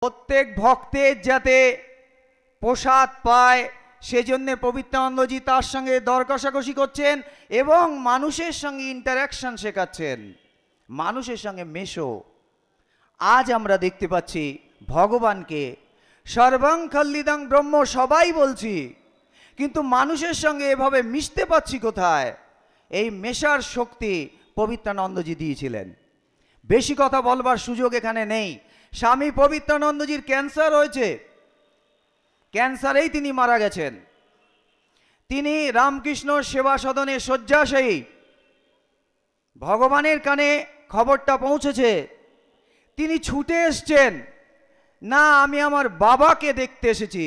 প্রত্যেক ভক্তের যাতে প্রসাদ পায় সেজন্য পবিত্রানন্দজি তার সঙ্গে দর কষাকষি করছেন এবং মানুষের সঙ্গে ইন্টারাকশন শেখাচ্ছেন, মানুষের সঙ্গে মেশো। আজ আমরা দেখতে পাচ্ছি ভগবানকে সর্বং খল্লিদং ব্রহ্ম সবাই বলছি, কিন্তু মানুষের সঙ্গে এভাবে মিশতে পাচ্ছি কোথায়? এই মেশার শক্তি পবিত্রানন্দজি দিয়েছিলেন। বেশি কথা বলবার সুযোগ এখানে নেই। স্বামী পবিত্রানন্দজির ক্যান্সার হয়েছে, ক্যান্সারেই তিনি মারা গেছেন। তিনি রামকৃষ্ণ সেবা সদনে শয্যাশায়ী। ভগবানের কানে খবরটা পৌঁছেছে, তিনি ছুটে এসছেন, না আমি আমার বাবাকে দেখতে এসেছি।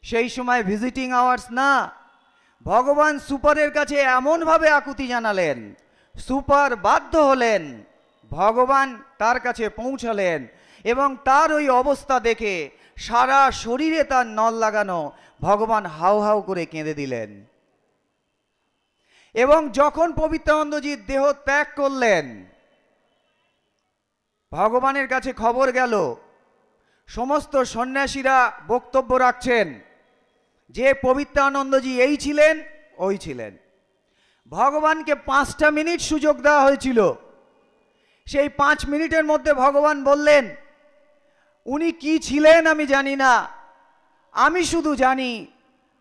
সেই সময় ভিজিটিং আওয়ার্স না, ভগবান সুপারের কাছে এমনভাবে আকুতি জানালেন, সুপার বাধ্য হলেন, ভগবান তার কাছে পৌঁছালেন এবং তার ওই অবস্থা দেখে সারা শরীরে তার নল লাগানো, ভগবান হাউ হাউ করে কেঁদে দিলেন। এবং যখন পবিত্রানন্দজির দেহ ত্যাগ করলেন, ভগবানের কাছে খবর গেল, সমস্ত সন্ন্যাসীরা বক্তব্য রাখছেন যে পবিত্রানন্দজি এই ছিলেন ওই ছিলেন। ভগবানকে 5টা মিনিট সুযোগ দেওয়া হয়েছিল। সেই 5 মিনিটের মধ্যে ভগবান বললেন, উনি কি ছিলেন আমি জানি না, আমি শুধু জানি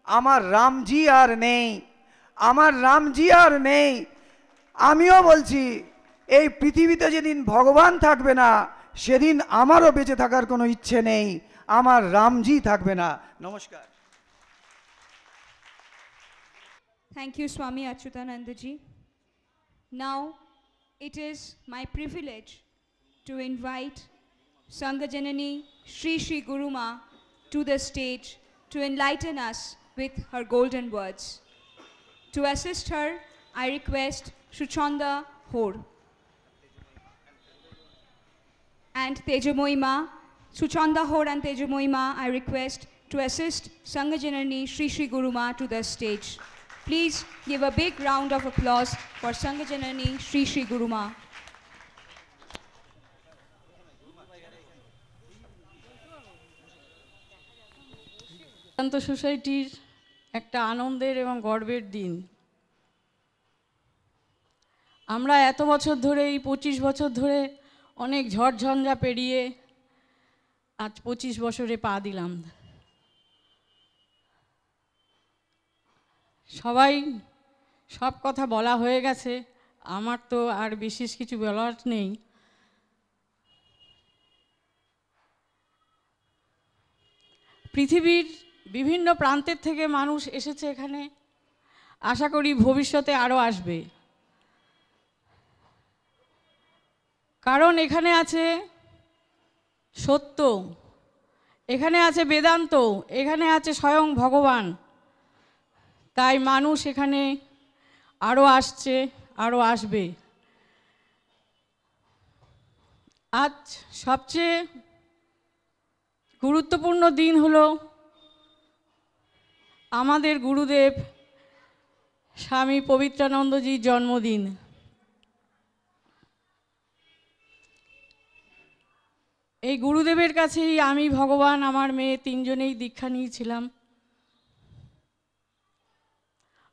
আমার রামজি আর নেই, আমার রামজি আর নেই। আমিও বলছি এই পৃথিবীতে যেদিন ভগবান থাকবে না সেদিন আমারও বেঁচে থাকার কোনো ইচ্ছে নেই, আমার রামজি থাকবে না। নমস্কার। Thank you, Swami Achyutananda ji. Now, it is my privilege to invite Sangha Janani Shri Shri Guru Ma to the stage to enlighten us with her golden words. To assist her, I request Suchanda Hor and Tejamoyi Ma. Suchanda Hor and Tejamoyi Ma, I request to assist Sangha Janani Shri Shri Guru Ma to the stage. Please give a big round of applause for Sangha Janani Shri Shri Guru Ma. Vedanta সোসাইটির একটা আনন্দের এবং গর্বের দিন। আমরা এত বছর ধরে, এই 25 বছর ধরে অনেক ঝড়ঝঞ্ঝা পেরিয়ে আজ 25 বছরে পা দিলাম। সবাই সব কথা বলা হয়ে গেছে, আমার তো আর বিশেষ কিছু বলার নেই। পৃথিবীর বিভিন্ন প্রান্তের থেকে মানুষ এসেছে এখানে, আশা করি ভবিষ্যতে আরও আসবে। কারণ এখানে আছে সত্য, এখানে আছে বেদান্ত, এখানে আছে স্বয়ং ভগবান। তাই মানুষ এখানে আরও আসছে, আরও আসবে। আজ সবচেয়ে গুরুত্বপূর্ণ দিন হলো আমাদের গুরুদেব স্বামী পবিত্রানন্দজির জন্মদিন। এই গুরুদেবের কাছেই আমি, ভগবান, আমার মেয়ে তিনজনেই দীক্ষা নিয়েছিলাম।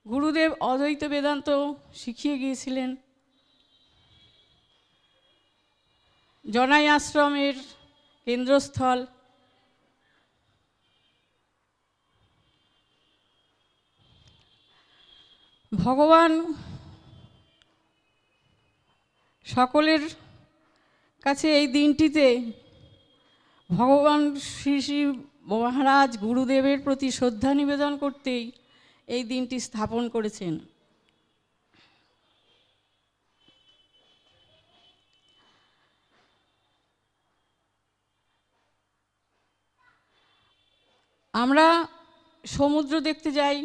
গুরুদেব অদ্বৈত বেদান্ত শিখিয়ে গিয়েছিলেন। জনাই আশ্রমের কেন্দ্রস্থল। ভগবান সকলের কাছে এই দিনটিতে ভগবান শ্রী শ্রী মহারাজ গুরুদেবের প্রতি শ্রদ্ধা নিবেদন করতেই এই দিনটি স্থাপন করেছেন। আমরা সমুদ্র দেখতে যাই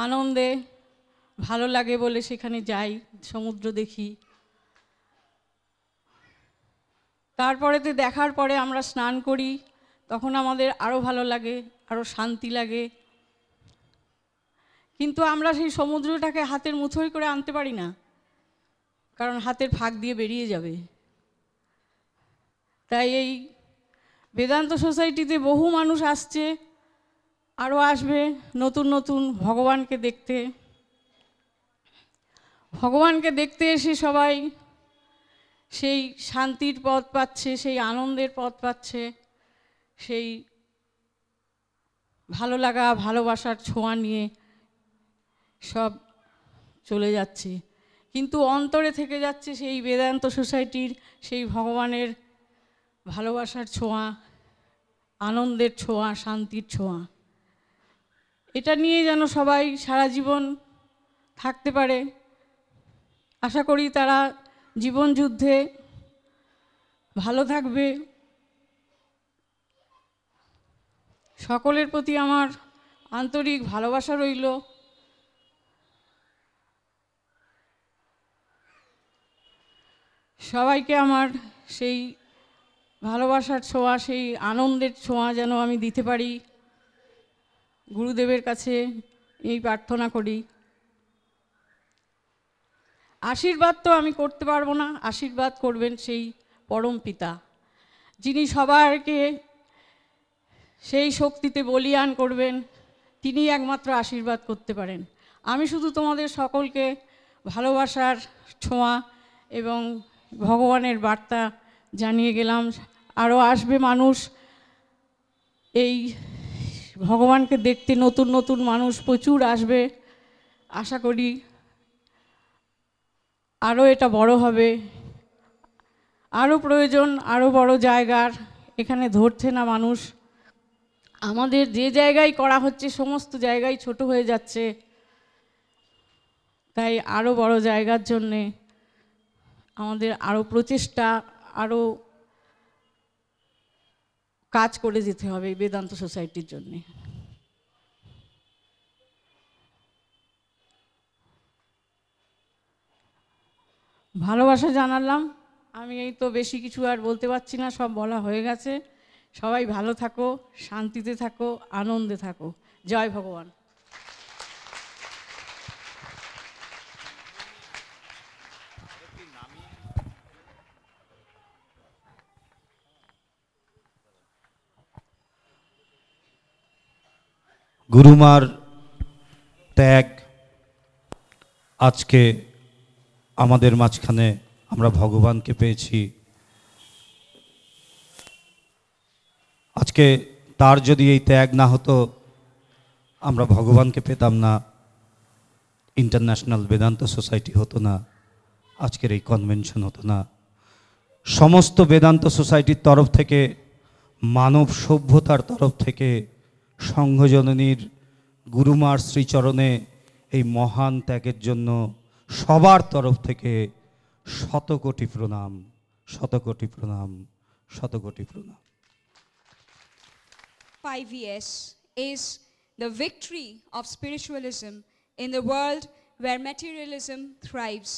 আনন্দে, ভালো লাগে বলে সেখানে যাই, সমুদ্র দেখি। তারপরেতে দেখার পরে আমরা স্নান করি, তখন আমাদের আরও ভালো লাগে, আরও শান্তি লাগে। কিন্তু আমরা সেই সমুদ্রটাকে হাতের মুঠোয় করে আনতে পারি না, কারণ হাতের ফাঁক দিয়ে বেরিয়ে যাবে। তাই এই বেদান্ত সোসাইটিতে বহু মানুষ আসছে, আরও আসবে নতুন নতুন ভগবানকে দেখতে। ভগবানকে দেখতে এসে সবাই সেই শান্তির পথ পাচ্ছে, সেই আনন্দের পথ পাচ্ছে, সেই ভালো লাগা ভালোবাসার ছোঁয়া নিয়ে সব চলে যাচ্ছে। কিন্তু অন্তরে থেকে যাচ্ছে সেই বেদান্ত সোসাইটির সেই ভগবানের ভালোবাসার ছোঁয়া, আনন্দের ছোঁয়া, শান্তির ছোঁয়া। এটা নিয়ে যেন সবাই সারা জীবন থাকতে পারে। আশা করি তারা জীবন যুদ্ধে ভালো থাকবে। সকলের প্রতি আমার আন্তরিক ভালোবাসা রইল। সবাইকে আমার সেই ভালোবাসার ছোঁয়া, সেই আনন্দের ছোঁয়া যেন আমি দিতে পারি, গুরুদেবের কাছে এই প্রার্থনা করি। আশীর্বাদ তো আমি করতে পারবো না, আশীর্বাদ করবেন সেই পরম পিতা, যিনি সবাইকে সেই শক্তিতে বলীয়ান করবেন। তিনি একমাত্র আশীর্বাদ করতে পারেন। আমি শুধু তোমাদের সকলকে ভালোবাসার ছোঁয়া এবং ভগবানের বার্তা জানিয়ে গেলাম। আরও আসবে মানুষ এই ভগবানকে দেখতে, নতুন নতুন মানুষ প্রচুর আসবে। আশা করি আরও এটা বড় হবে, আরও প্রয়োজন, আরও বড় জায়গার। এখানে ধরছে না মানুষ। আমাদের যে জায়গায় করা হচ্ছে সমস্ত জায়গায় ছোট হয়ে যাচ্ছে। তাই আরও বড় জায়গার জন্যে আমাদের আরও প্রচেষ্টা, আরও কাজ করে যেতে হবে বেদান্ত সোসাইটির জন্যে। ভালোবাসা জানালাম। আমি এই তো বেশি কিছু আর বলতে পারছি না, সব বলা হয়ে গেছে। সবাই ভালো থাকো, শান্তিতে থাকো, আনন্দে থাকো। জয় ভগবান। গুরুমার ত্যাগ আজকে আমাদের মাঝখানে আমরা ভগবানকে পেয়েছি। আজকে তার যদি এই ত্যাগ না হতো আমরা ভগবানকে পেতাম না, ইন্টারন্যাশনাল বেদান্ত সোসাইটি হতো না, আজকের এই কনভেনশন হতো না। সমস্ত বেদান্ত সোসাইটির তরফ থেকে, মানব সভ্যতার তরফ থেকে, সংঘজননীর গুরুমার শ্রীচরণে এই মহান ত্যাগের জন্য সবার তরফ থেকে শতকোটি প্রণাম, শতকোটি প্রণাম, শতকোটি প্রণাম। 5ES is the victory of spiritualism in the world where materialism thrives.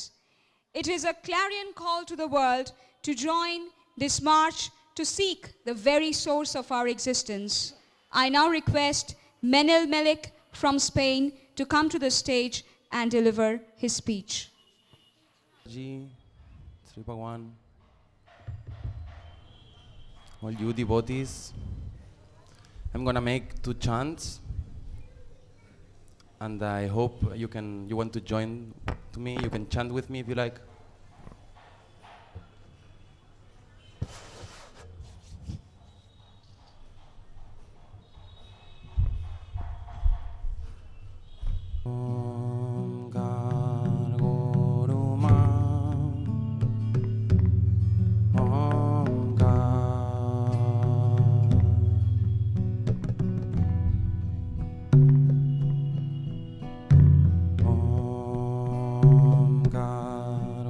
It is a clarion call to the world to join this march to seek the very source of our existence. I now request Menel Melik from Spain to come to the stage and deliver his speech. Ji, Sri Bhagwan, all you devotees, I'm gonna make 2 chants, and I hope you want to join to me. You can chant with me if you like. Om Gar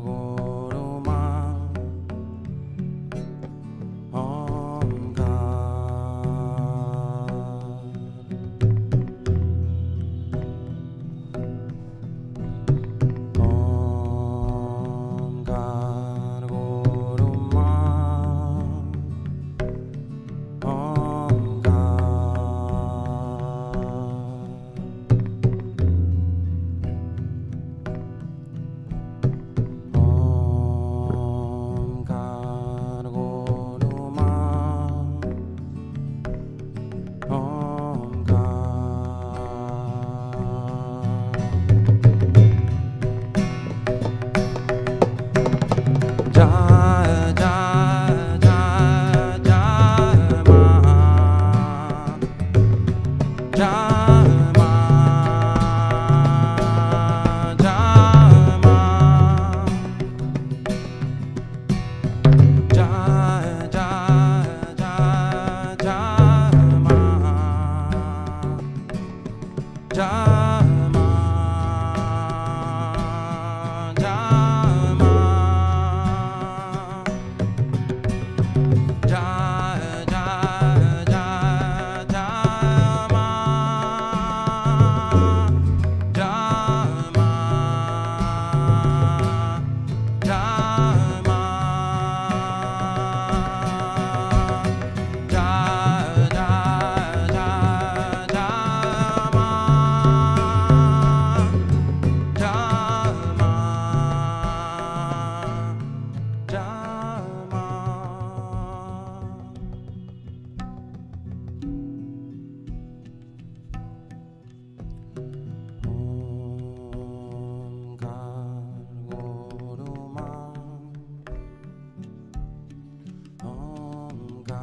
Om Ga.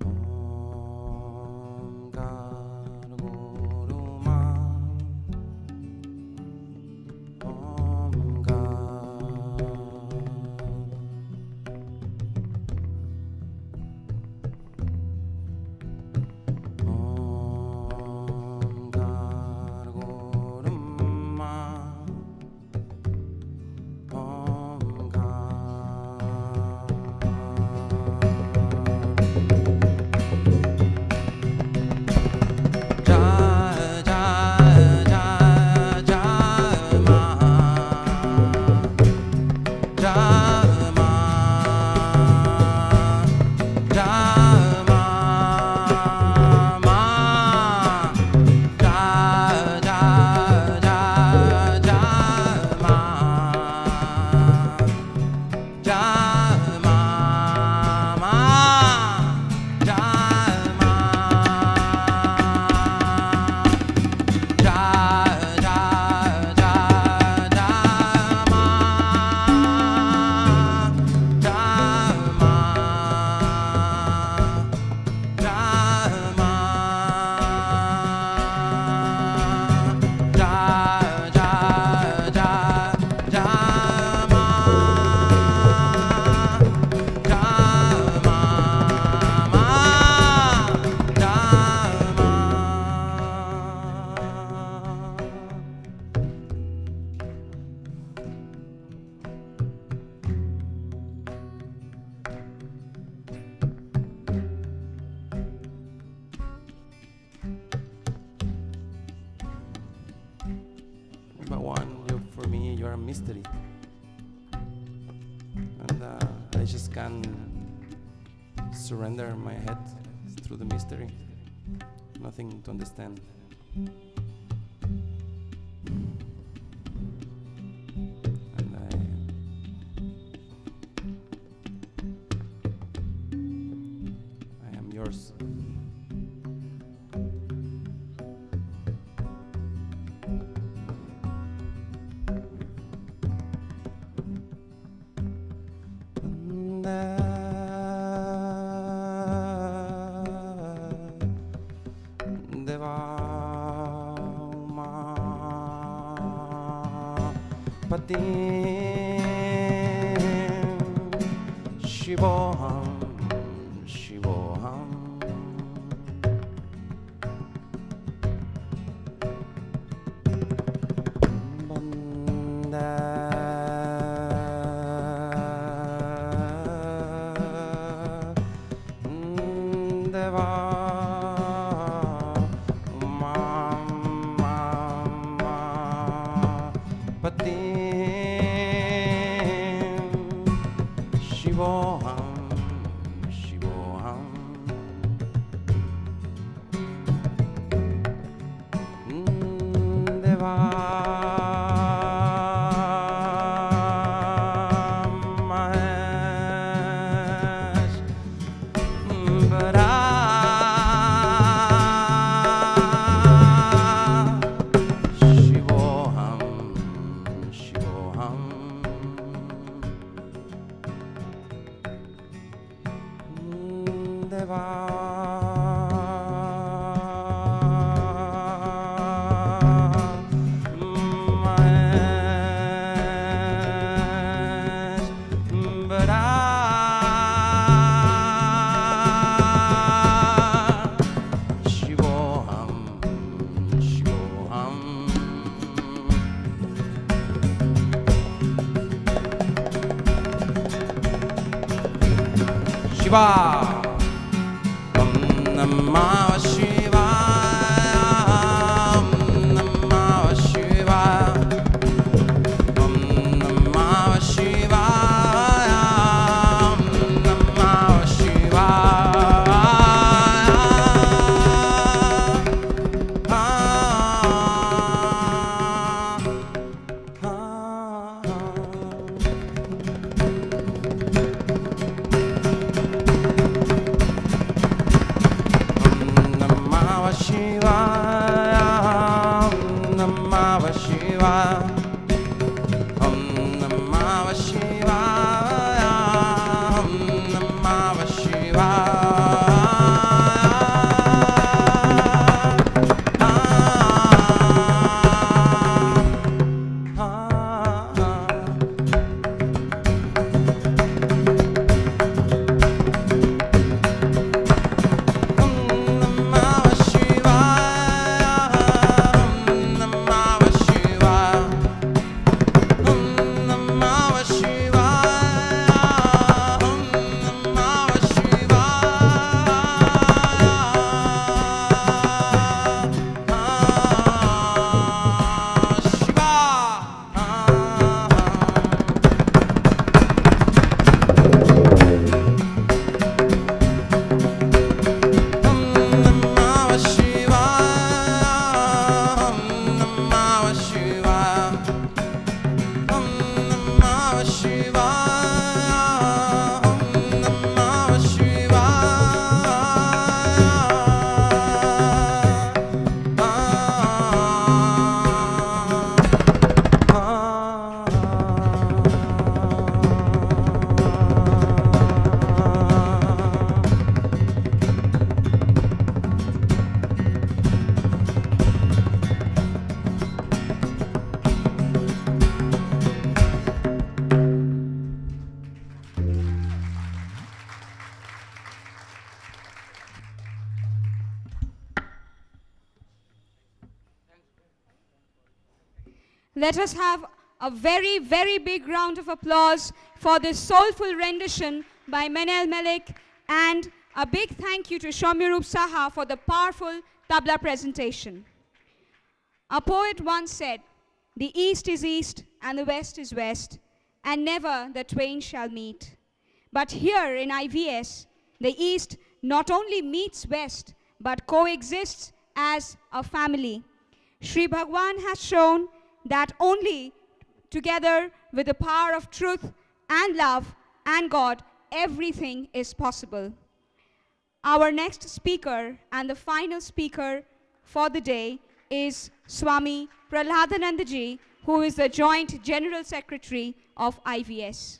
Om Gar Guru Ma. Om Gar. Om Gar Guru Ma. Om Gar. Jai Jai Jai Jai Ma. Jai Ma. Jai Ma. Ma. Jai Jai Jai Jai Ma. Jai Ma. Ma. Jai Ma. Jai Jai Jai Jai Ma. Jai Ma. Jai Ma. Jai Jai Jai Jai Ma. Jai Ma. Ma. Jai Ma. Bhagwan, for me, you're a mystery. And I just can't surrender my head through the mystery. Nothing to understand. And I am yours. Deva Ma Pati Shivoham Shivoham Deva Pati Shivoham Shivoham Deva Mahesh Bara Shivoham Shivoham Deva Mahesh Bara Shivoham Shivoham Shiva Om Namah Shivaya Om Namah Shivaya Om Namah Shivaya Om Namah Shivaya Om Namah Shivaya. Om Namah Shivaya. Om Namah Shivaya. Let us have a very, very big round of applause for this soulful rendition by Menel Malik, and a big thank you to Shaumirup Saha for the powerful tabla presentation. A poet once said, "The East is East and the West is West, and never the twain shall meet." But here in IVS, the East not only meets West, but coexists as a family. Sri Bhagwan has shown that only together with the power of truth and love and God, everything is possible. Our next speaker and the final speaker for the day is Swami Prahladanandaji, who is the Joint General Secretary of IVS.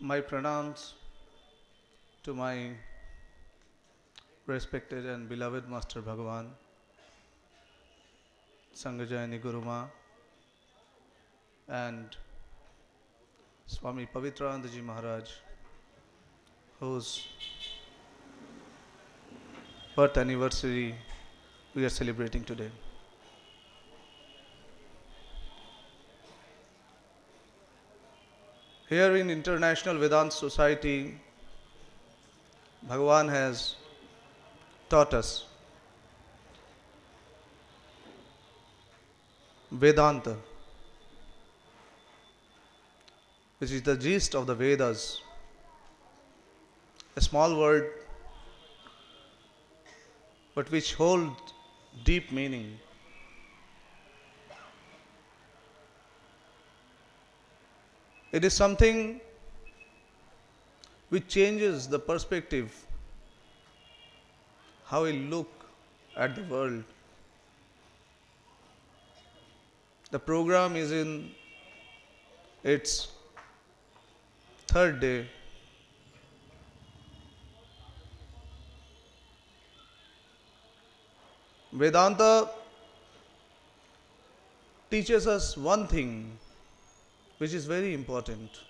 My pranams to my respected and beloved Master Bhagavan, Sangajayani Guruma, and Swami Pavitranandaji Maharaj, whose birth anniversary we are celebrating today. Here in International Vedanta Society, Bhagavan has taught us Vedanta, which is the gist of the Vedas, a small word but which holds deep meaning. It is something which changes the perspective, how we look at the world. The program is in its third day. Vedanta teaches us one thing which is very important.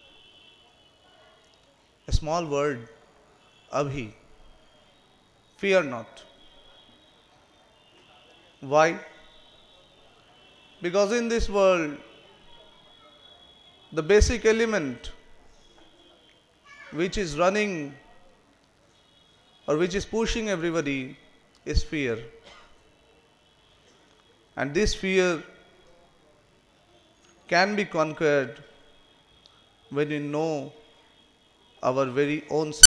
A small word, abhi, fear not. Why? Because in this world, the basic element which is running or which is pushing everybody is fear. And this fear can be conquered when we know our very own self.